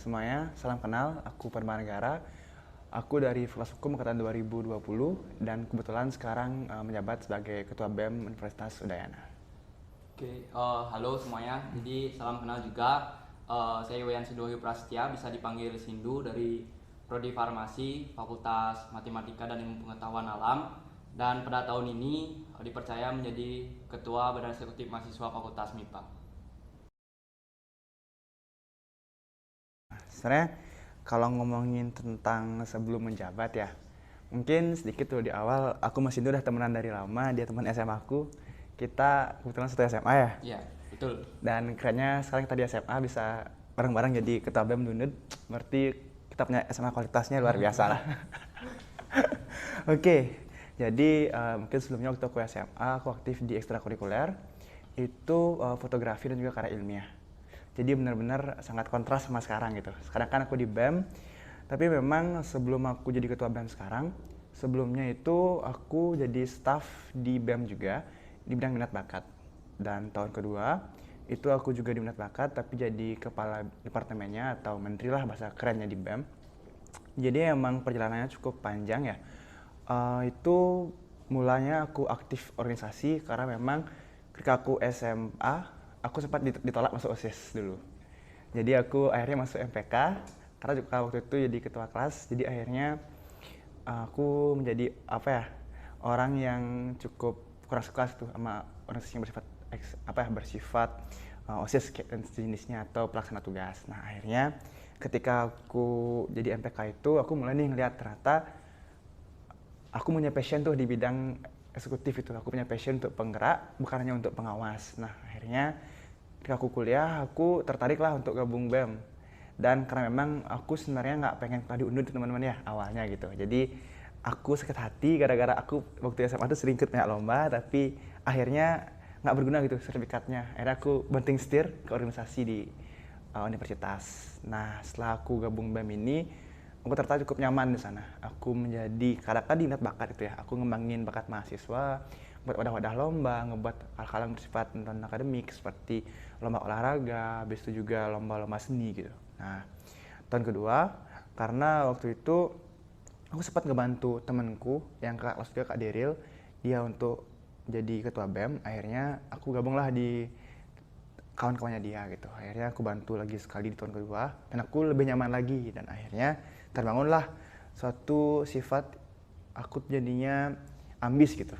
Semuanya, salam kenal. Aku Padmanegara. Aku dari Fakultas Hukum angkatan 2020 dan kebetulan sekarang menjabat sebagai Ketua BEM Universitas Udayana. Halo semuanya. Jadi salam kenal juga. Saya Wayan Sindoyo Prasetya, bisa dipanggil Sindu, dari Prodi Farmasi, Fakultas Matematika dan Ilmu Pengetahuan Alam. Dan pada tahun ini dipercaya menjadi Ketua Badan Eksekutif Mahasiswa Fakultas MIPA. Sebenarnya kalau ngomongin tentang sebelum menjabat ya, mungkin sedikit tuh di awal aku masih udah temenan dari lama, dia teman SMA aku. Kita kebetulan satu SMA ya. Iya, betul. Dan kerennya sekarang kita di SMA bisa bareng-bareng jadi Ketua BEM Dunut. Berarti kita punya SMA kualitasnya luar biasa lah. Oke, jadi mungkin sebelumnya waktu aku SMA, aku aktif di ekstrakurikuler, itu fotografi dan juga karya ilmiah. Jadi benar-benar sangat kontras sama sekarang gitu. Sekarang kan aku di BEM, tapi memang sebelum aku jadi ketua BEM sekarang, sebelumnya itu aku jadi staff di BEM juga, di bidang minat bakat. Dan tahun kedua, itu aku juga di minat bakat, tapi jadi kepala departemennya atau menteri lah bahasa kerennya di BEM. Jadi emang perjalanannya cukup panjang ya. Itu mulanya aku aktif organisasi karena memang ketika aku SMA, aku sempat ditolak masuk OSIS dulu. Jadi aku akhirnya masuk MPK karena juga waktu itu jadi ketua kelas. Jadi akhirnya aku menjadi orang yang cukup kurang suka tuh sama organisasi yang bersifat OSIS dan sejenisnya atau pelaksana tugas. Nah akhirnya ketika aku jadi MPK itu aku mulai nih ngeliat ternyata aku punya passion tuh di bidang eksekutif itu. Aku punya passion untuk penggerak, bukan hanya untuk pengawas. Nah akhirnya ketika aku kuliah, aku tertarik lah untuk gabung BEM. Dan karena memang aku sebenarnya nggak pengen tadi undur teman-teman ya awalnya gitu. Jadi aku sakit hati gara-gara aku waktu SMA tuh sering ikut banyak lomba, tapi akhirnya nggak berguna gitu sertifikatnya. Akhirnya aku banting setir ke organisasi di universitas. Nah setelah aku gabung BEM ini, aku ternyata cukup nyaman di sana. Aku menjadi kadang-kadang di minat bakat itu ya. Aku ngembangin bakat mahasiswa, buat wadah-wadah lomba, ngebuat hal-hal yang bersifat non akademik seperti lomba olahraga, habis itu juga lomba-lomba seni gitu. Nah, tahun kedua, karena waktu itu aku sempat ngebantu temenku yang kakak kelas juga Kak Deril, dia untuk jadi ketua BEM, akhirnya aku gabunglah di kawan-kawannya dia gitu. Akhirnya aku bantu lagi sekali di tahun kedua dan aku lebih nyaman lagi dan akhirnya terbangunlah suatu sifat aku jadinya ambis gitu.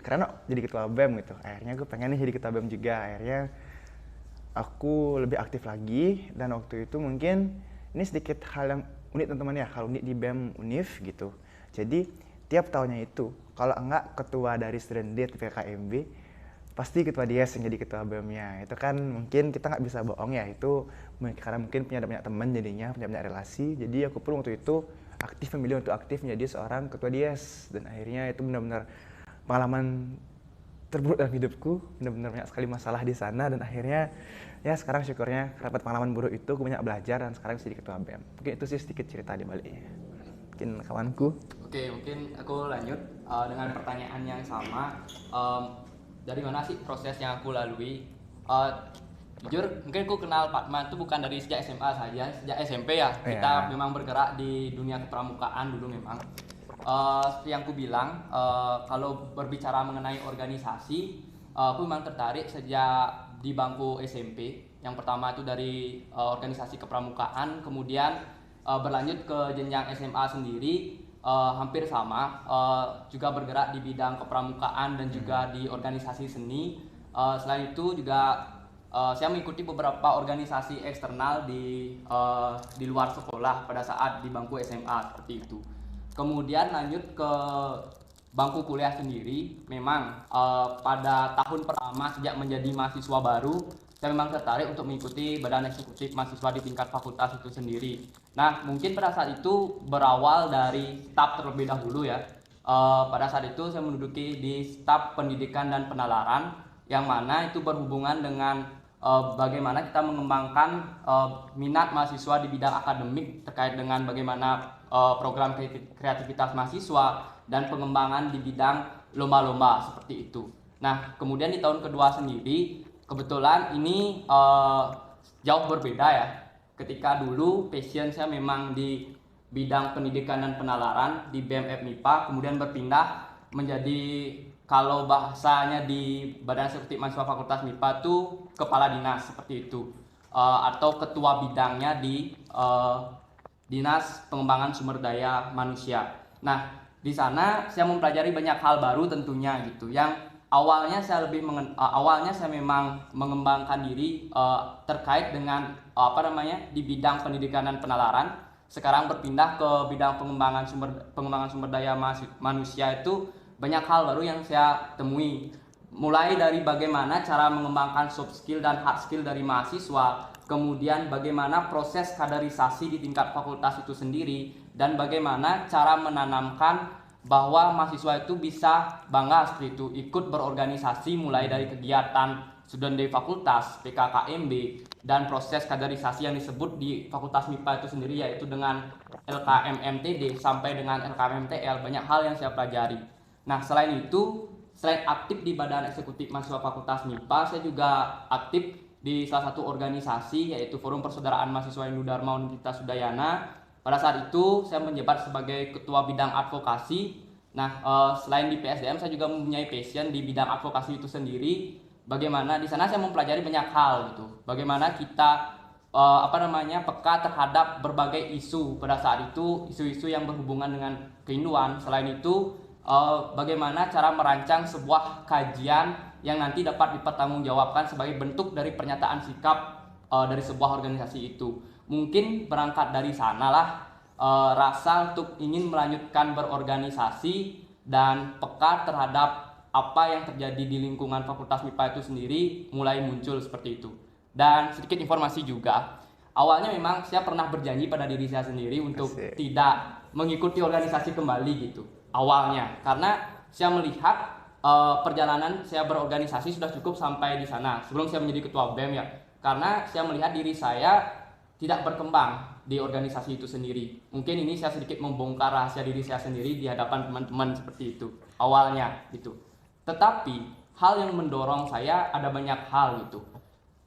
Karena jadi ketua BEM gitu. Akhirnya gue pengen nih jadi ketua BEM juga. Akhirnya aku lebih aktif lagi dan waktu itu mungkin ini sedikit hal yang unik teman-teman ya, hal unik di BEM Univ gitu. Jadi tiap tahunnya itu kalau enggak ketua dari student debt PKMB pasti ketua DS yang jadi ketua BEM-nya. Itu kan mungkin kita nggak bisa bohong ya, itu karena mungkin punya banyak teman jadinya, punya banyak relasi. Jadi aku pun waktu itu memilih untuk aktif menjadi seorang ketua DS dan akhirnya itu benar-benar pengalaman terburuk dalam hidupku, benar-benar banyak sekali masalah di sana dan akhirnya ya sekarang syukurnya dapat pengalaman buruk itu aku banyak belajar dan sekarang jadi ketua BEM. Mungkin itu sih sedikit cerita di baliknya. Mungkin kawanku. Oke, mungkin aku lanjut dengan pertanyaan yang sama. Dari mana sih proses yang aku lalui? Jujur, mungkin aku kenal Fatma itu bukan dari sejak SMA saja, sejak SMP ya. Kita memang bergerak di dunia kepramukaan dulu memang. Seperti yang aku bilang, kalau berbicara mengenai organisasi, aku memang tertarik sejak di bangku SMP. Yang pertama itu dari organisasi kepramukaan, kemudian berlanjut ke jenjang SMA sendiri. Hampir sama, juga bergerak di bidang kepramukaan dan juga di organisasi seni. Selain itu juga saya mengikuti beberapa organisasi eksternal di luar sekolah pada saat di bangku SMA seperti itu. Kemudian lanjut ke bangku kuliah sendiri, memang pada tahun pertama sejak menjadi mahasiswa baru, saya memang tertarik untuk mengikuti badan eksekutif mahasiswa di tingkat fakultas itu sendiri. Nah, mungkin pada saat itu berawal dari staf terlebih dahulu ya. Pada saat itu saya menduduki di staf pendidikan dan penalaran, yang mana itu berhubungan dengan bagaimana kita mengembangkan minat mahasiswa di bidang akademik terkait dengan bagaimana program kreativitas mahasiswa dan pengembangan di bidang lomba-lomba seperti itu. Nah, kemudian di tahun kedua sendiri, kebetulan ini jauh berbeda ya. Ketika dulu passion saya memang di bidang pendidikan dan penalaran di BEM MIPA, kemudian berpindah menjadi, kalau bahasanya di Badan Eksekutif Mahasiswa Fakultas MIPA tuh kepala dinas seperti itu. Atau ketua bidangnya di Dinas Pengembangan Sumber Daya Manusia. Nah, di sana saya mempelajari banyak hal baru tentunya gitu. Yang awalnya saya memang mengembangkan diri terkait dengan di bidang pendidikan dan penalaran. Sekarang berpindah ke bidang pengembangan sumber daya manusia. Itu banyak hal baru yang saya temui, mulai dari bagaimana cara mengembangkan soft skill dan hard skill dari mahasiswa, kemudian bagaimana proses kaderisasi di tingkat fakultas itu sendiri, dan bagaimana cara menanamkan bahwa mahasiswa itu bisa bangga seperti itu, ikut berorganisasi mulai dari kegiatan Student Day Fakultas, PKKMB, dan proses kaderisasi yang disebut di Fakultas MIPA itu sendiri, yaitu dengan LKMMTD sampai dengan LKMMTL. Banyak hal yang saya pelajari. Nah, selain itu, selain aktif di Badan Eksekutif Mahasiswa Fakultas MIPA, saya juga aktif di salah satu organisasi, yaitu Forum Persaudaraan Mahasiswa Hindu Dharma Universitas Udayana. Pada saat itu saya menjabat sebagai ketua bidang advokasi. Nah, selain di PSDM, saya juga mempunyai passion di bidang advokasi itu sendiri. Bagaimana di sana saya mempelajari banyak hal gitu. Bagaimana kita peka terhadap berbagai isu pada saat itu, isu-isu yang berhubungan dengan kehinduan. Selain itu, bagaimana cara merancang sebuah kajian yang nanti dapat dipertanggungjawabkan sebagai bentuk dari pernyataan sikap dari sebuah organisasi itu. Mungkin berangkat dari sanalah rasa untuk ingin melanjutkan berorganisasi dan peka terhadap apa yang terjadi di lingkungan Fakultas MIPA itu sendiri mulai muncul seperti itu. Dan sedikit informasi juga, awalnya memang saya pernah berjanji pada diri saya sendiri untuk tidak mengikuti organisasi kembali gitu awalnya, karena saya melihat perjalanan saya berorganisasi sudah cukup sampai di sana sebelum saya menjadi ketua BEM ya, karena saya melihat diri saya tidak berkembang di organisasi itu sendiri. Mungkin ini saya sedikit membongkar rahasia diri saya sendiri di hadapan teman-teman seperti itu awalnya gitu. Tetapi hal yang mendorong saya ada banyak hal gitu.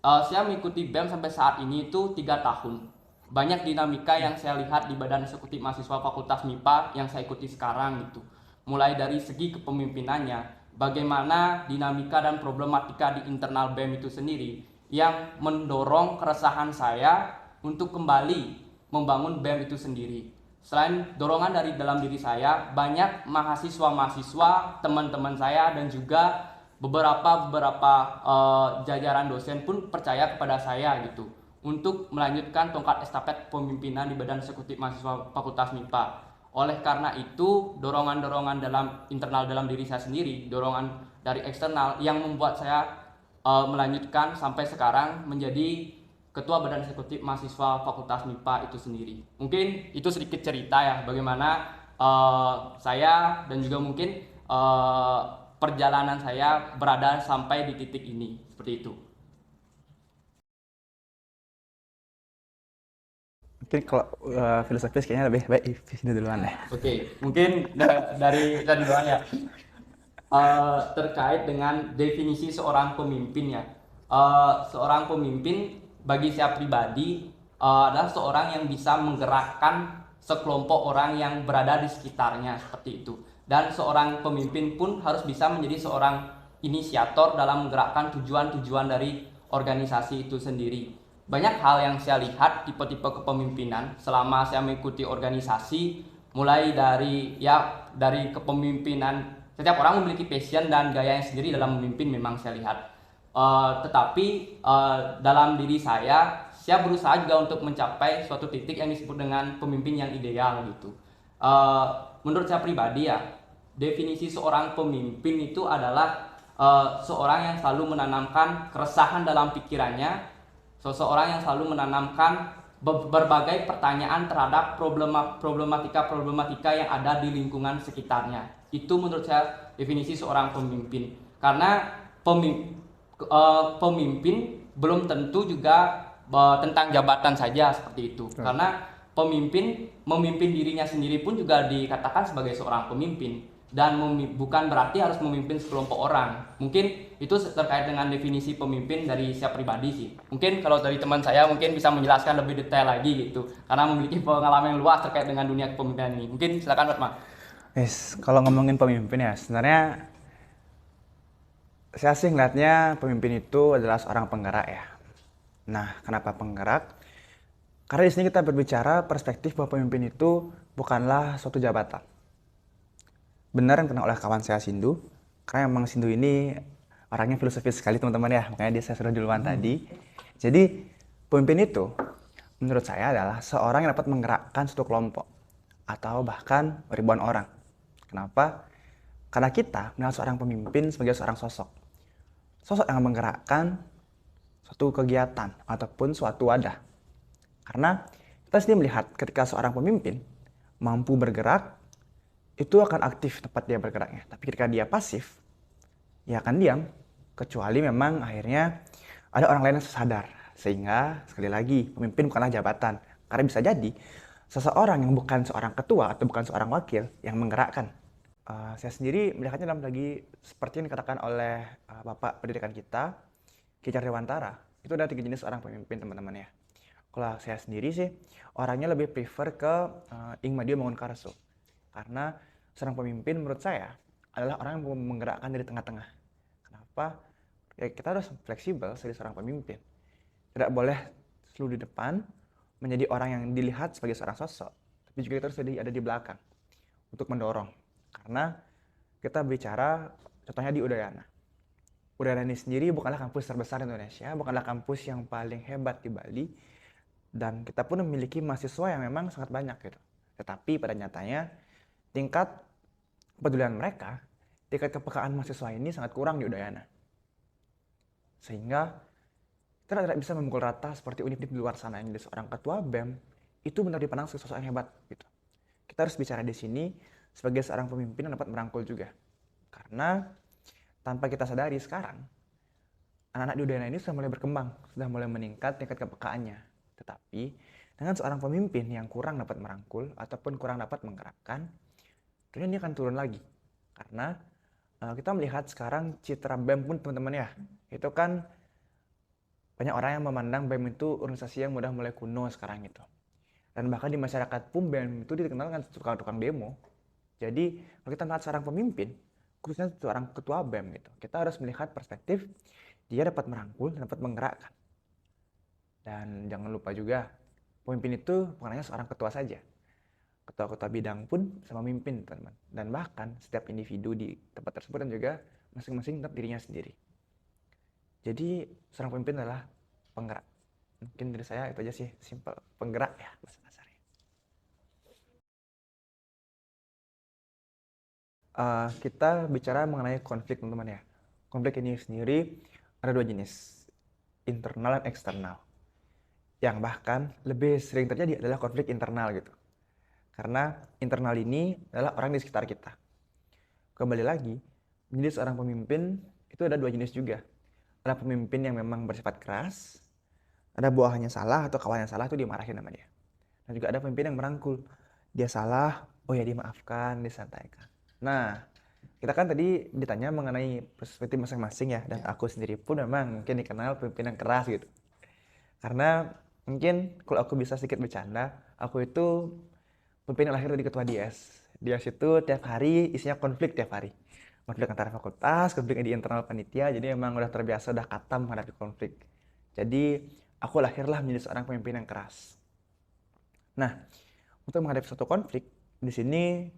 Saya mengikuti BEM sampai saat ini itu 3 tahun. Banyak dinamika yang saya lihat di Badan Eksekutif Mahasiswa Fakultas MIPA yang saya ikuti sekarang gitu. Mulai dari segi kepemimpinannya, bagaimana dinamika dan problematika di internal BEM itu sendiri yang mendorong keresahan saya untuk kembali membangun BEM itu sendiri. Selain dorongan dari dalam diri saya, banyak mahasiswa-mahasiswa, teman-teman saya, dan juga beberapa jajaran dosen pun percaya kepada saya gitu untuk melanjutkan tongkat estafet pemimpinan di Badan Eksekutif Mahasiswa Fakultas MIPA. Oleh karena itu, dorongan-dorongan internal dalam diri saya sendiri, dorongan dari eksternal yang membuat saya melanjutkan sampai sekarang menjadi Ketua Badan Eksekutif Mahasiswa Fakultas MIPA itu sendiri. Mungkin itu sedikit cerita ya bagaimana saya dan juga mungkin perjalanan saya berada sampai di titik ini, seperti itu. Mungkin kalau filosofis kayaknya lebih baik ini duluan deh. Oke, mungkin dari duluan ya. Terkait dengan definisi seorang pemimpin ya. Seorang pemimpin bagi saya pribadi adalah seorang yang bisa menggerakkan sekelompok orang yang berada di sekitarnya seperti itu. Dan seorang pemimpin pun harus bisa menjadi seorang inisiator dalam menggerakkan tujuan-tujuan dari organisasi itu sendiri. Banyak hal yang saya lihat tipe-tipe kepemimpinan selama saya mengikuti organisasi, mulai dari kepemimpinan. Setiap orang memiliki passion dan gaya yang sendiri dalam memimpin, memang saya lihat. Tetapi dalam diri saya berusaha juga untuk mencapai suatu titik yang disebut dengan pemimpin yang ideal gitu. Menurut saya pribadi ya, definisi seorang pemimpin itu adalah seorang yang selalu menanamkan keresahan dalam pikirannya, seseorang yang selalu menanamkan berbagai pertanyaan terhadap problematika yang ada di lingkungan sekitarnya. Itu menurut saya definisi seorang pemimpin. Karena pemimpin belum tentu juga tentang jabatan saja seperti itu. Karena pemimpin memimpin dirinya sendiri pun juga dikatakan sebagai seorang pemimpin. dan bukan berarti harus memimpin sekelompok orang. Mungkin itu terkait dengan definisi pemimpin dari setiap pribadi sih. Mungkin kalau dari teman saya mungkin bisa menjelaskan lebih detail lagi gitu, karena memiliki pengalaman yang luas terkait dengan dunia kepemimpinan ini. Mungkin silakan Fatma. Yes, kalau ngomongin pemimpin ya, sebenarnya saya sih ngeliatnya pemimpin itu adalah seorang penggerak ya. Nah, kenapa penggerak? Karena di sini kita berbicara perspektif bahwa pemimpin itu bukanlah suatu jabatan. Benar yang pernah oleh kawan saya Sindu, karena memang Sindu ini orangnya filosofis sekali teman-teman ya, makanya dia saya sudah duluan tadi. Jadi pemimpin itu menurut saya adalah seorang yang dapat menggerakkan suatu kelompok atau bahkan ribuan orang. Kenapa? Karena kita mengenal seorang pemimpin sebagai seorang sosok. Sosok yang menggerakkan suatu kegiatan ataupun suatu wadah. Karena kita sendiri melihat ketika seorang pemimpin mampu bergerak, itu akan aktif tempat dia bergeraknya. Tapi ketika dia pasif, ya akan diam. Kecuali memang akhirnya ada orang lain yang sadar. Sehingga sekali lagi, pemimpin bukanlah jabatan. Karena bisa jadi seseorang yang bukan seorang ketua atau bukan seorang wakil yang menggerakkan. Saya sendiri melihatnya dalam lagi seperti yang dikatakan oleh Bapak pendidikan kita, Ki Dewantara. Itu ada 3 jenis orang pemimpin teman-teman ya. Kalau saya sendiri sih, orangnya lebih prefer ke Ing Madio Mangunkarso. Karena seorang pemimpin menurut saya adalah orang yang menggerakkan dari tengah-tengah. Kenapa? Ya kita harus fleksibel sebagai seorang pemimpin. Tidak boleh selalu di depan menjadi orang yang dilihat sebagai seorang sosok, tapi juga kita harus ada di belakang untuk mendorong. Karena kita bicara contohnya di Udayana. Udayana ini sendiri bukanlah kampus terbesar di Indonesia, bukanlah kampus yang paling hebat di Bali, dan kita pun memiliki mahasiswa yang memang sangat banyak gitu. Tetapi pada nyatanya tingkat kepedulian mereka, tingkat kepekaan mahasiswa ini sangat kurang di Udayana. Sehingga kita tidak bisa memukul rata seperti univ-univ di luar sana yang jadi seorang ketua BEM itu benar dipandang sebagai sosok yang hebat gitu. Kita harus bicara di sini sebagai seorang pemimpin yang dapat merangkul juga. Karena tanpa kita sadari sekarang anak-anak di Udayana ini sudah mulai berkembang, sudah mulai meningkat tingkat kepekaannya. Tetapi dengan seorang pemimpin yang kurang dapat merangkul ataupun kurang dapat menggerakkan, tentunya ini akan turun lagi. Karena kita melihat sekarang citra BEM pun teman-teman ya, itu kan banyak orang yang memandang BEM itu organisasi yang udah mulai kuno sekarang gitu. Dan bahkan di masyarakat pun BEM itu dikenal dengan tukang-tukang demo. Jadi kalau kita melihat seorang pemimpin, khususnya seorang ketua BEM gitu, kita harus melihat perspektif dia dapat merangkul dan dapat menggerakkan. Dan jangan lupa juga, pemimpin itu bukan hanya seorang ketua saja. Ketua-ketua bidang pun sama memimpin teman-teman. Dan bahkan setiap individu di tempat tersebut dan juga masing-masing tetap dirinya sendiri. Jadi seorang pemimpin adalah penggerak. Mungkin dari saya itu aja sih, simple. Penggerak ya bahasa kasarnya. Kita bicara mengenai konflik teman-teman ya. Konflik ini sendiri ada 2 jenis, internal dan eksternal. Yang bahkan lebih sering terjadi adalah konflik internal gitu. Karena internal ini adalah orang di sekitar kita. Kembali lagi, menjadi seorang pemimpin itu ada 2 jenis juga. Ada pemimpin yang memang bersifat keras, ada buahnya salah atau kawannya salah itu dimarahin sama dia. Dan juga ada pemimpin yang merangkul. Dia salah, oh ya dimaafkan, disantaikan. Nah, kita kan tadi ditanya mengenai perspektif masing-masing ya, dan aku sendiri pun memang mungkin dikenal pemimpin yang keras gitu. Karena mungkin kalau aku bisa sedikit bercanda, aku itu pemimpin yang lahir dari ketua DS. DS itu tiap hari isinya konflik tiap hari. Konflik antara fakultas, konflik di internal panitia, jadi memang udah terbiasa, udah katam menghadapi konflik. Jadi aku lahirlah menjadi seorang pemimpin yang keras. Nah, untuk menghadapi suatu konflik, di sini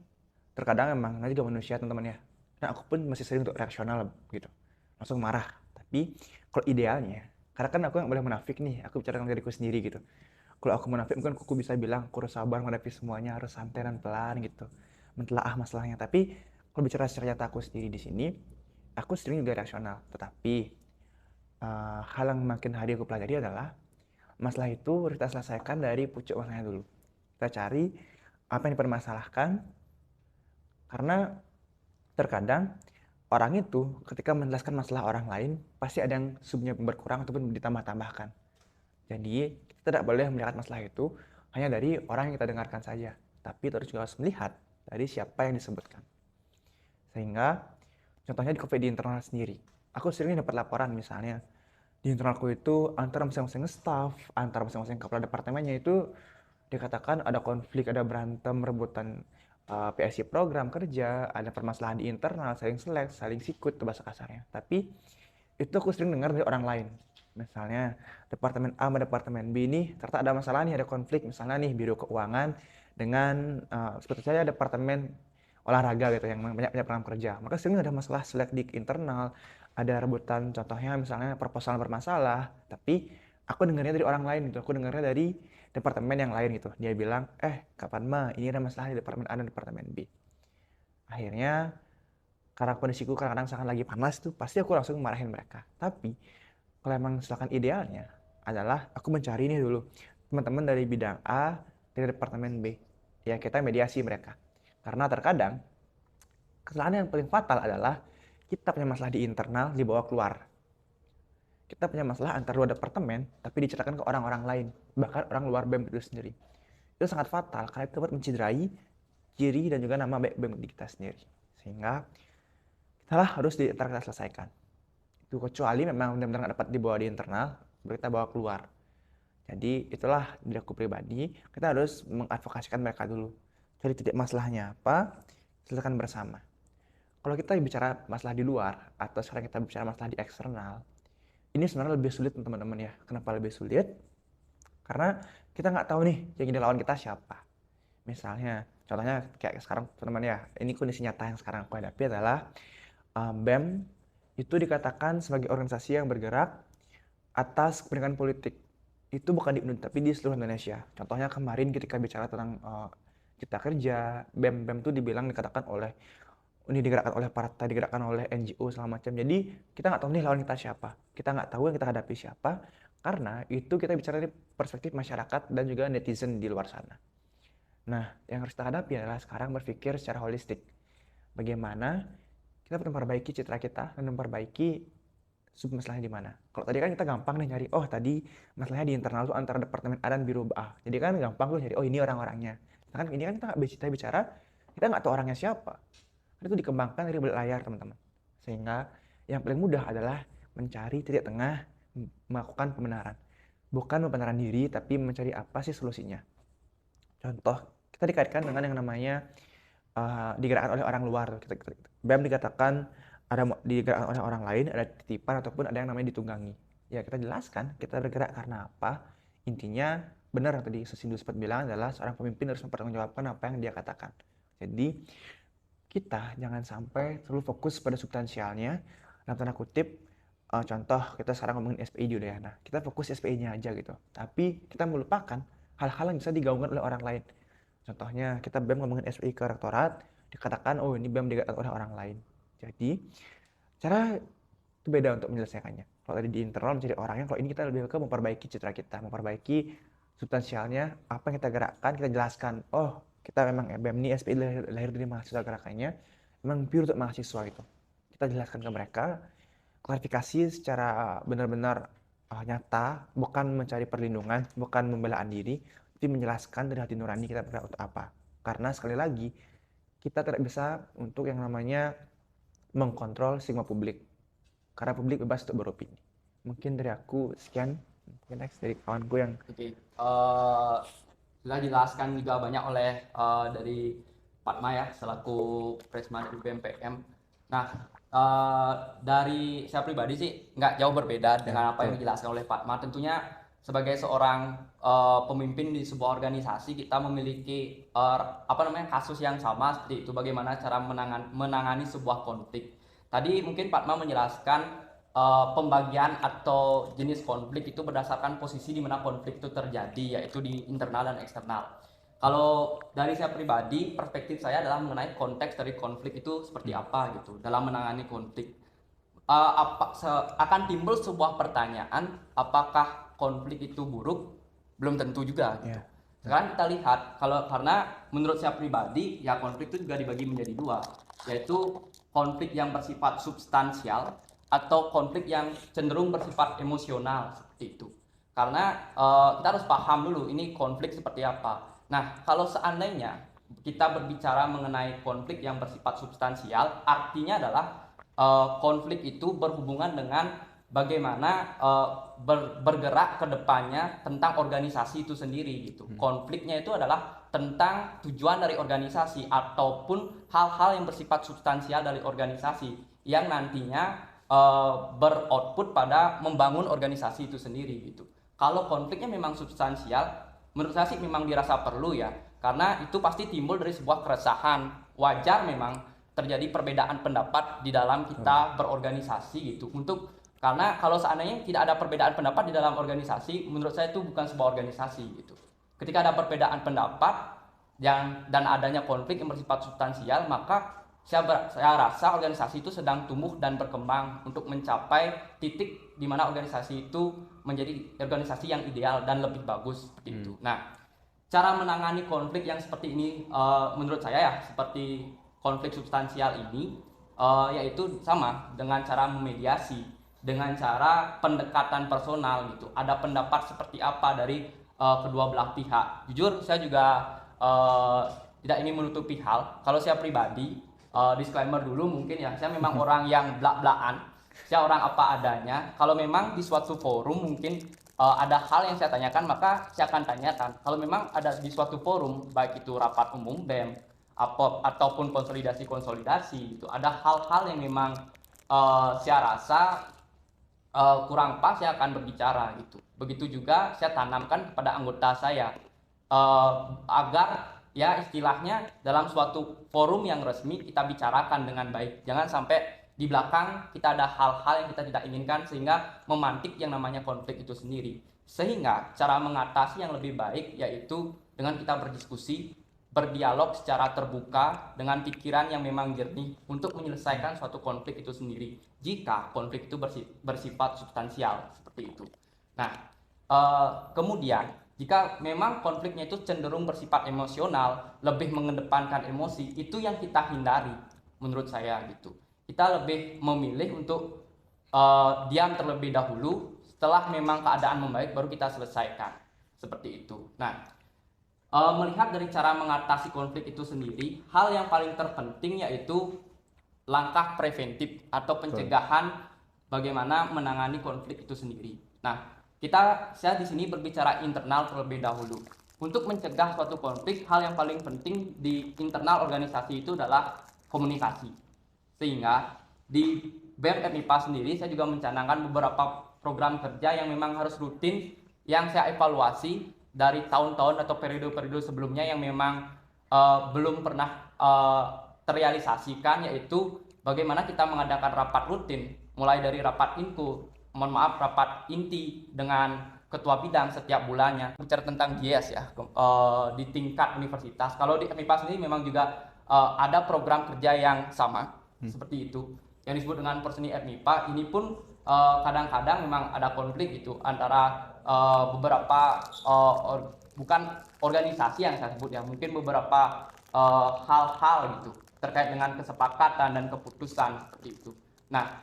terkadang memang nanti juga manusia teman-teman ya. Dan aku pun masih sering untuk reaksional gitu, langsung marah. Tapi kalau idealnya, karena kan aku yang boleh munafik nih, aku bicara dengan diriku sendiri gitu. Kalau aku munafik mungkin aku bisa bilang aku harus sabar menghadapi semuanya, harus santai dan pelan gitu, mentelaah masalahnya. Tapi kalau bicara secara nyata aku sendiri di sini, aku sering juga rasional. Tetapi hal yang makin hari aku pelajari adalah masalah itu harus kita selesaikan dari pucuk masalahnya dulu. Kita cari apa yang dipermasalahkan, karena terkadang orang itu ketika menjelaskan masalah orang lain pasti ada yang subnya berkurang ataupun ditambah-tambahkan. Jadi kita tidak boleh melihat masalah itu hanya dari orang yang kita dengarkan saja, tapi terus juga harus melihat dari siapa yang disebutkan. Sehingga contohnya di COVID di internal sendiri. Aku sering dapat laporan misalnya di internalku itu antara masing-masing staff, antara masing-masing kepala departemennya itu dikatakan ada konflik, ada berantem, rebutan PSI program kerja, ada permasalahan di internal, saling selek, saling sikut, itu bahasa kasarnya. Tapi itu aku sering dengar dari orang lain. Misalnya departemen A sama departemen B ini ternyata ada masalah nih, ada konflik. Misalnya nih biro keuangan dengan seperti saya departemen olahraga gitu yang banyak program kerja. Maka sering ada masalah selek di internal, ada rebutan contohnya misalnya proposal bermasalah, tapi aku dengarnya dari orang lain gitu. Aku dengarnya dari departemen yang lain gitu. Dia bilang, kapan mah ini ada masalah di departemen A dan departemen B. Akhirnya karena kondisiku kadang-kadang sangat lagi panas tuh, pasti aku langsung marahin mereka. Tapi kalau emang misalkan idealnya adalah aku mencari nih dulu teman-teman dari bidang A, dari departemen B. Ya kita mediasi mereka. Karena terkadang kesalahan yang paling fatal adalah kita punya masalah di internal dibawa keluar. Kita punya masalah antar dua departemen, tapi diceritakan ke orang-orang lain, bahkan orang luar BEM itu sendiri. Itu sangat fatal karena itu dapat menciderai ciri dan juga nama baik BEM kita sendiri. Sehingga kita harus kita selesaikan. Itu kecuali memang benar-benar nggak dapat dibawa di internal, baru kita bawa keluar. Jadi itulah dari aku pribadi, kita harus mengadvokasikan mereka dulu. Cari titik masalahnya apa, selesaikan bersama. Kalau kita bicara masalah di luar, atau sekarang kita bicara masalah di eksternal, ini sebenarnya lebih sulit teman-teman ya. Kenapa lebih sulit? Karena kita nggak tahu nih yang jadi lawan kita siapa. Misalnya, contohnya kayak sekarang teman-teman ya, ini kondisi nyata yang sekarang aku hadapi adalah BEM itu dikatakan sebagai organisasi yang bergerak atas kepentingan politik. Itu bukan di Indonesia, tapi di seluruh Indonesia. Contohnya kemarin ketika bicara tentang Cipta Kerja, BEM itu dikatakan oleh ini digerakkan oleh partai, digerakkan oleh NGO segala macam. Jadi kita nggak tahu nih lawan kita siapa. Kita nggak tahu yang kita hadapi siapa, karena itu kita bicara dari perspektif masyarakat dan juga netizen di luar sana. Nah, yang harus kita hadapi adalah sekarang berpikir secara holistik. Bagaimana kita memperbaiki citra kita dan memperbaiki sub masalahnya di mana. Kalau tadi kan kita gampang nih nyari, oh tadi masalahnya di internal tuh antara departemen A dan biro A. Jadi kan gampang tuh nyari, oh ini orang-orangnya. Nah, kan ini kan kita bicara, kita nggak tahu orangnya siapa. Itu dikembangkan dari balik layar teman-teman. Sehingga yang paling mudah adalah mencari titik tengah, melakukan pembenaran. Bukan pembenaran diri, tapi mencari apa sih solusinya. Contoh, kita dikaitkan dengan yang namanya digerakkan oleh orang luar. BEM dikatakan ada digerakkan oleh orang lain, ada titipan ataupun ada yang namanya ditunggangi. Ya kita jelaskan, kita bergerak karena apa. Intinya benar yang tadi Susindu sempat bilang adalah seorang pemimpin harus mempertanggungjawabkan apa yang dia katakan. Jadi kita jangan sampai terlalu fokus pada substansialnya. Dalam tanda kutip, contoh kita sekarang ngomongin SPI di Udayana. Kita fokus SPI-nya aja gitu. Tapi kita melupakan hal-hal yang bisa digaungkan oleh orang lain. Contohnya kita BEM ngomongin SPI ke rektorat, dikatakan oh ini BEM digaungkan oleh orang lain. Jadi cara itu beda untuk menyelesaikannya. Kalau tadi di internal mencari orangnya, kalau ini kita lebih ke memperbaiki citra kita, memperbaiki substansialnya, apa yang kita gerakkan, kita jelaskan. Oh, kita memang BEM ini SPI lahir dari mahasiswa gerakannya, memang pure untuk mahasiswa itu. Kita jelaskan ke mereka, klarifikasi secara benar-benar nyata, bukan mencari perlindungan, bukan pembelaan diri, tapi menjelaskan dari hati nurani kita bergerak untuk apa. Karena sekali lagi, kita tidak bisa untuk yang namanya mengkontrol stigma publik. Karena publik bebas untuk beropini. Mungkin dari aku sekian. Mungkin next dari kawanku yang sudah dijelaskan juga banyak oleh dari Fatma ya selaku Presma dari BMPM. Nah, dari saya pribadi sih nggak jauh berbeda dengan apa yang dijelaskan oleh Fatma. Tentunya sebagai seorang pemimpin di sebuah organisasi kita memiliki kasus yang sama seperti itu, bagaimana cara menangani sebuah konflik. Tadi mungkin Fatma menjelaskan pembagian atau jenis konflik itu berdasarkan posisi di mana konflik itu terjadi, yaitu di internal dan eksternal. Kalau dari saya pribadi, perspektif saya adalah mengenai konteks dari konflik itu seperti apa gitu dalam menangani konflik. Akan timbul sebuah pertanyaan, apakah konflik itu buruk? Belum tentu juga gitu. Sekarang kita lihat, karena menurut saya pribadi ya konflik itu juga dibagi menjadi dua, yaitu konflik yang bersifat substansial atau konflik yang cenderung bersifat emosional seperti itu. Karena kita harus paham dulu ini konflik seperti apa. Nah, kalau seandainya kita berbicara mengenai konflik yang bersifat substansial, artinya adalah konflik itu berhubungan dengan bagaimana bergerak ke depannya tentang organisasi itu sendiri gitu. Konfliknya itu adalah tentang tujuan dari organisasi ataupun hal-hal yang bersifat substansial dari organisasi yang nantinya beroutput pada membangun organisasi itu sendiri gitu. Kalau konfliknya memang substansial, menurut saya sih memang dirasa perlu ya, karena itu pasti timbul dari sebuah keresahan. Wajar memang terjadi perbedaan pendapat di dalam kita berorganisasi gitu. Karena kalau seandainya tidak ada perbedaan pendapat di dalam organisasi, menurut saya itu bukan sebuah organisasi gitu. Ketika ada perbedaan pendapat dan adanya konflik yang bersifat substansial, maka saya rasa organisasi itu sedang tumbuh dan berkembang untuk mencapai titik di mana organisasi itu menjadi organisasi yang ideal dan lebih bagus seperti itu. Nah, cara menangani konflik yang seperti ini menurut saya ya seperti konflik substansial ini yaitu sama dengan cara memediasi, dengan cara pendekatan personal gitu. Ada pendapat seperti apa dari kedua belah pihak. Jujur saya juga tidak ingin menutupi hal. Kalau saya pribadi disclaimer dulu mungkin ya, saya memang orang yang blak-blakan, saya orang apa adanya. Kalau memang di suatu forum mungkin ada hal yang saya tanyakan, maka saya akan tanyakan. Kalau memang ada di suatu forum, baik itu rapat umum BEM ataupun konsolidasi itu ada hal-hal yang memang saya rasa kurang pas, saya akan berbicara gitu. Begitu juga saya tanamkan kepada anggota saya agar ya istilahnya dalam suatu forum yang resmi kita bicarakan dengan baik. Jangan sampai di belakang kita ada hal-hal yang kita tidak inginkan sehingga memantik yang namanya konflik itu sendiri. Sehingga cara mengatasi yang lebih baik yaitu dengan kita berdiskusi, berdialog secara terbuka dengan pikiran yang memang jernih untuk menyelesaikan suatu konflik itu sendiri. Jika konflik itu bersifat substansial seperti itu. Nah, kemudian jika memang konfliknya itu cenderung bersifat emosional, lebih mengedepankan emosi, itu yang kita hindari menurut saya gitu. Kita lebih memilih untuk diam terlebih dahulu, setelah memang keadaan membaik baru kita selesaikan. Seperti itu. Nah, melihat dari cara mengatasi konflik itu sendiri, hal yang paling terpenting yaitu langkah preventif atau pencegahan bagaimana menangani konflik itu sendiri. Nah, saya di sini berbicara internal terlebih dahulu. Untuk mencegah suatu konflik, hal yang paling penting di internal organisasi itu adalah komunikasi. Sehingga di BEM FMIPA sendiri saya juga mencanangkan beberapa program kerja yang memang harus rutin yang saya evaluasi dari tahun-tahun atau periode-periode sebelumnya yang memang belum pernah terrealisasikan, yaitu bagaimana kita mengadakan rapat rutin mulai dari rapat rapat inti dengan ketua bidang setiap bulannya. Bicara tentang GS ya di tingkat universitas. Kalau di FMIPA sendiri memang juga ada program kerja yang sama seperti itu yang disebut dengan Perseni FMIPA. Ini pun kadang-kadang memang ada konflik itu antara beberapa bukan organisasi yang saya sebut ya, mungkin beberapa hal-hal gitu terkait dengan kesepakatan dan keputusan seperti itu. Nah,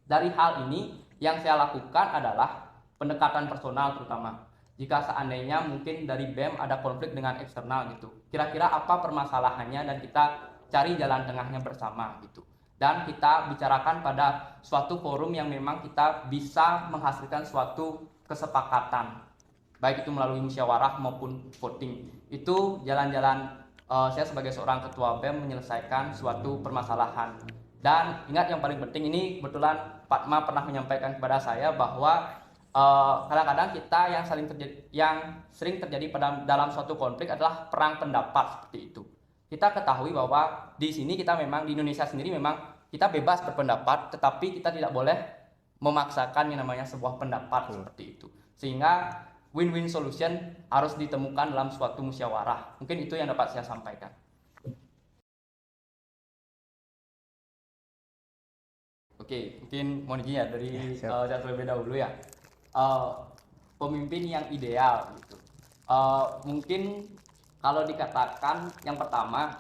dari hal ini yang saya lakukan adalah pendekatan personal terutama. Jika seandainya mungkin dari BEM ada konflik dengan eksternal gitu, kira-kira apa permasalahannya dan kita cari jalan tengahnya bersama gitu. Dan kita bicarakan pada suatu forum yang memang kita bisa menghasilkan suatu kesepakatan, baik itu melalui musyawarah maupun voting. Itu jalan-jalan saya sebagai seorang ketua BEM menyelesaikan suatu permasalahan. Dan ingat yang paling penting ini, kebetulan Pak Ma pernah menyampaikan kepada saya bahwa kadang-kadang kita yang sering terjadi dalam suatu konflik adalah perang pendapat seperti itu. Kita ketahui bahwa di sini kita memang di Indonesia sendiri memang kita bebas berpendapat, tetapi kita tidak boleh memaksakan yang namanya sebuah pendapat seperti itu. Sehingga win-win solution harus ditemukan dalam suatu musyawarah. Mungkin itu yang dapat saya sampaikan. Oke, mungkin mohon izin ya dari saya terlebih dahulu ya. Pemimpin yang ideal gitu. Mungkin kalau dikatakan yang pertama,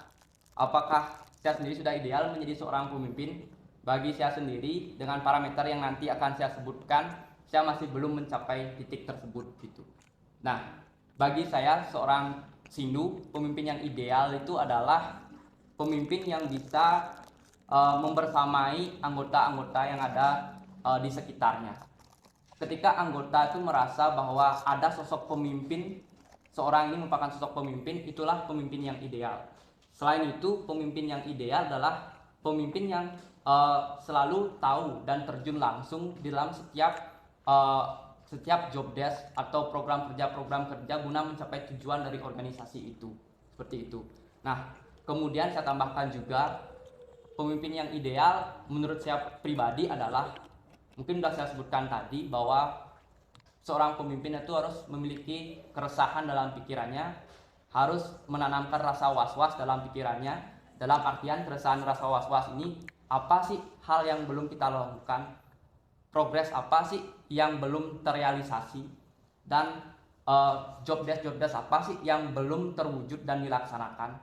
apakah saya sendiri sudah ideal menjadi seorang pemimpin? Bagi saya sendiri dengan parameter yang nanti akan saya sebutkan, saya masih belum mencapai titik tersebut gitu. Nah, bagi saya Sindu, pemimpin yang ideal itu adalah pemimpin yang bisa membersamai anggota-anggota yang ada di sekitarnya. Ketika anggota itu merasa bahwa ada sosok pemimpin, seorang ini merupakan sosok pemimpin, itulah pemimpin yang ideal. Selain itu, pemimpin yang ideal adalah pemimpin yang selalu tahu dan terjun langsung di dalam setiap job desk atau program kerja guna mencapai tujuan dari organisasi itu. Seperti itu. Nah, kemudian saya tambahkan juga pemimpin yang ideal menurut saya pribadi adalah, mungkin sudah saya sebutkan tadi, bahwa seorang pemimpin itu harus memiliki keresahan dalam pikirannya, harus menanamkan rasa was-was dalam pikirannya. Dalam artian keresahan rasa was-was ini, apa sih hal yang belum kita lakukan, progres apa sih yang belum terrealisasi, dan job desk apa sih yang belum terwujud dan dilaksanakan.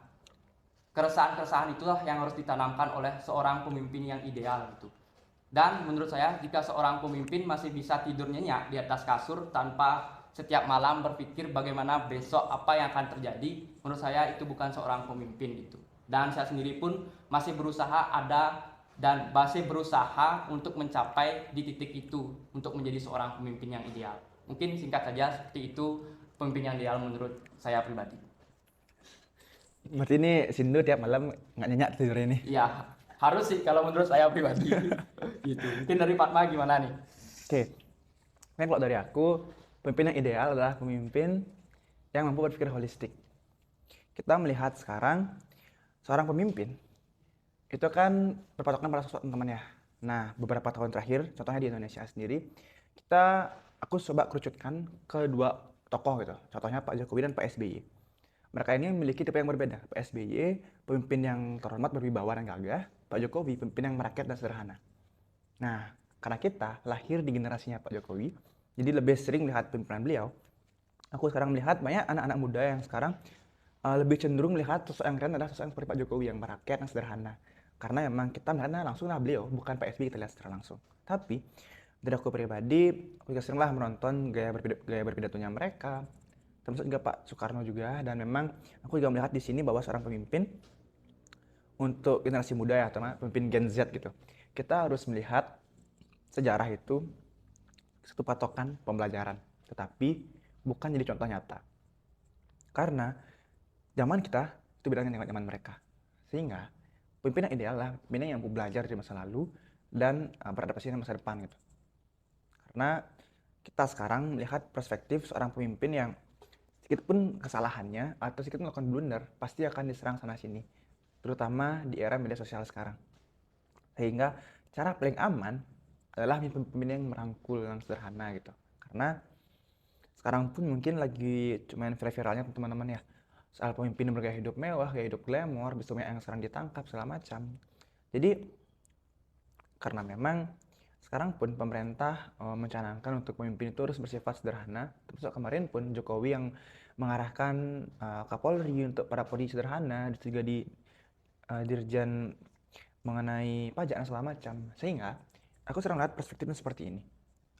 Keresahan-keresahan itulah yang harus ditanamkan oleh seorang pemimpin yang ideal gitu. Dan menurut saya, jika seorang pemimpin masih bisa tidur nyenyak di atas kasur tanpa setiap malam berpikir bagaimana besok apa yang akan terjadi, menurut saya itu bukan seorang pemimpin gitu. Dan saya sendiri pun masih berusaha untuk mencapai di titik itu, untuk menjadi seorang pemimpin yang ideal. Mungkin singkat saja seperti itu pemimpin yang ideal menurut saya pribadi. Berarti ini Sindu tiap malam nggak nyenyak tidurnya ini. Iya, harus sih kalau menurut saya pribadi. Gitu. Mungkin dari Fatma gimana nih? Oke, nah, kalau dari aku, pemimpin yang ideal adalah pemimpin yang mampu berpikir holistik. Kita melihat sekarang, seorang pemimpin itu kan berpatokan pada sosok teman-teman ya. Nah, beberapa tahun terakhir, contohnya di Indonesia sendiri, aku coba kerucutkan ke dua tokoh gitu. Contohnya Pak Jokowi dan Pak SBY. Mereka ini memiliki tipe yang berbeda. Pak SBY, pemimpin yang terhormat, berwibawa dan gagah. Pak Jokowi, pemimpin yang merakyat dan sederhana. Nah, karena kita lahir di generasinya Pak Jokowi, jadi lebih sering melihat pemimpinan beliau. Aku sekarang melihat banyak anak-anak muda yang sekarang lebih cenderung melihat sosok yang keren adalah sosok yang seperti Pak Jokowi, yang merakyat, yang sederhana. Karena memang kita melihatnya langsung lah beliau, bukan Pak SBY kita lihat secara langsung. Tapi dari aku pribadi, aku juga seringlah menonton gaya berpidatonya mereka, termasuk juga Pak Soekarno juga. Dan memang aku juga melihat di sini bahwa seorang pemimpin untuk generasi muda ya, terutama pemimpin Gen Z gitu, kita harus melihat sejarah itu satu patokan pembelajaran, tetapi bukan jadi contoh nyata. Karena zaman kita itu beda dengan zaman mereka. Sehingga pemimpin yang ideal lah pemimpin yang mampu belajar dari masa lalu dan beradaptasi dengan masa depan gitu. Karena kita sekarang melihat perspektif seorang pemimpin yang sedikit pun kesalahannya atau sedikit melakukan blunder pasti akan diserang sana sini, terutama di era media sosial sekarang. Sehingga cara paling aman adalah pemimpin yang merangkul, yang sederhana gitu. Karena sekarang pun mungkin lagi cuman viral-viralnya teman-teman ya, soal pemimpin bergaya hidup mewah, gaya hidup glamor, besoknya yang sekarang ditangkap segala macam. Jadi karena memang sekarang pun pemerintah mencanangkan untuk pemimpin itu harus bersifat sederhana. Termasuk kemarin pun Jokowi yang mengarahkan Kapolri untuk para polri sederhana, juga di Dirjen mengenai pajak dan segala macam. Sehingga aku sering lihat perspektifnya seperti ini.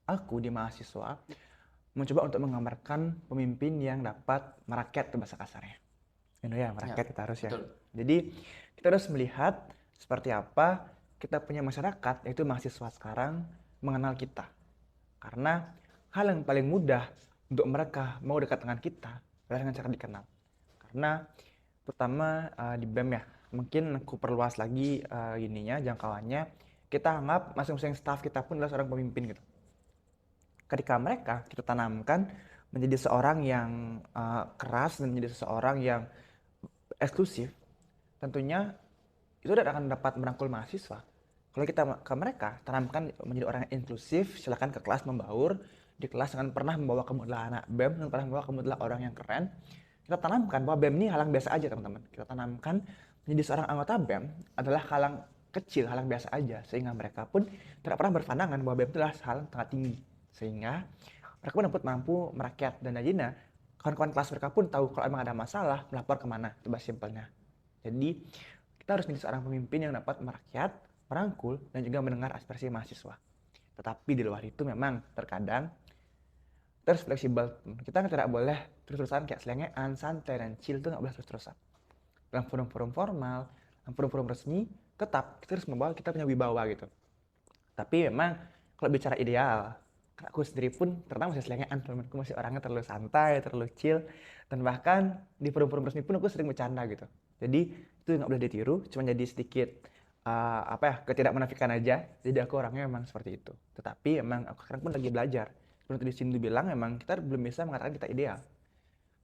Aku di mahasiswa mencoba untuk menggambarkan pemimpin yang dapat merakyat, ke bahasa kasarnya. Ya, merakyat kita harus ya. Betul. Jadi kita harus melihat seperti apa kita punya masyarakat, yaitu mahasiswa sekarang, mengenal kita. Karena hal yang paling mudah untuk mereka mau dekat dengan kita adalah dengan cara dikenal. Karena pertama di BEM ya, mungkin aku perluas lagi jangkauannya. Kita anggap masing-masing staff kita pun adalah seorang pemimpin gitu. Ketika mereka kita tanamkan menjadi seorang yang keras dan menjadi seseorang yang eksklusif, tentunya itu tidak akan dapat merangkul mahasiswa. Kalau kita ke mereka tanamkan menjadi orang yang inklusif, silakan ke kelas membaur, di kelas jangan pernah membawa kamu adalah anak BEM, jangan pernah membawa kamu adalah orang yang keren. Kita tanamkan bahwa BEM ini hal yang biasa aja teman-teman. Kita tanamkan menjadi seorang anggota BEM adalah hal yang kecil, hal yang biasa aja, sehingga mereka pun tidak pernah berpandangan bahwa BEM itu adalah hal yang sangat tinggi. Sehingga mereka pun dapat mampu merakyat, dan jadinya kawan-kawan kelas mereka pun tahu kalau emang ada masalah melapor kemana, itu bahasa simpelnya. Jadi kita harus menjadi seorang pemimpin yang dapat merakyat, merangkul, dan juga mendengar aspirasi mahasiswa. Tetapi di luar itu memang terkadang kita kita harus fleksibel. Kita tidak boleh terus-terusan kayak selengean, santai, dan chill tuh nggak boleh terus-terusan. Dalam forum-forum formal, dalam forum-forum resmi, tetap kita harus membawa kita punya wibawa gitu. Tapi memang kalau bicara ideal, aku sendiri pun ternyata masih selengean, temanku masih orangnya terlalu santai, terlalu chill, dan bahkan di forum-forum resmi pun aku sering bercanda gitu. Jadi itu nggak boleh ditiru, cuma jadi sedikit ketidakmenafikan aja. Jadi aku orangnya memang seperti itu. Tetapi emang aku sekarang pun lagi belajar. Seperti di sini bilang, memang kita belum bisa mengatakan kita ideal.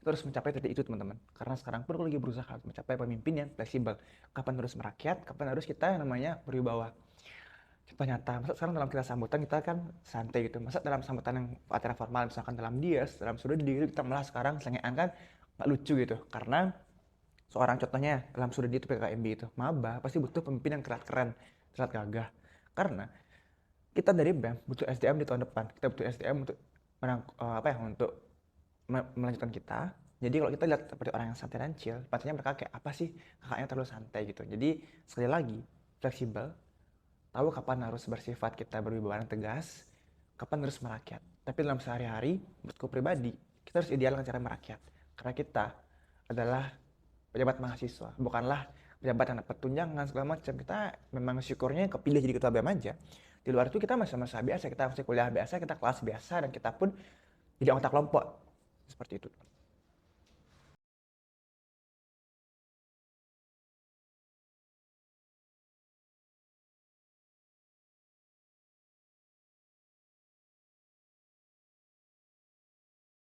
Kita harus mencapai titik itu, teman-teman. Karena sekarang pun aku lagi berusaha mencapai pemimpin yang fleksibel. Kapan harus merakyat, kapan harus kita yang namanya berwibawa. Contoh nyata, masa sekarang dalam kita sambutan kita kan santai gitu. Masa dalam sambutan yang acara formal, misalkan dalam dias, dalam sudah di kita malah sekarang selengean kan nggak lucu gitu. Karena seorang contohnya dalam studi itu PKMB itu, maba pasti butuh pemimpin yang keren, terlihat gagah. Karena kita dari BEM butuh SDM di tahun depan. Kita butuh SDM untuk untuk melanjutkan kita. Jadi kalau kita lihat seperti orang yang santai dan chill, pastinya mereka kayak apa sih, kakaknya terlalu santai gitu. Jadi sekali lagi fleksibel, tahu kapan harus bersifat kita berwibawa dan tegas, kapan harus merakyat. Tapi dalam sehari-hari, menurutku pribadi, kita harus ideal dengan cara merakyat. Karena kita adalah pejabat mahasiswa, bukanlah pejabat yang dapat tunjangan segala macam. Kita memang syukurnya kepilih jadi ketua BEM aja. Di luar itu kita masih masa biasa, kita masih kuliah biasa, kita kelas biasa, dan kita pun jadi anggota kelompok seperti itu.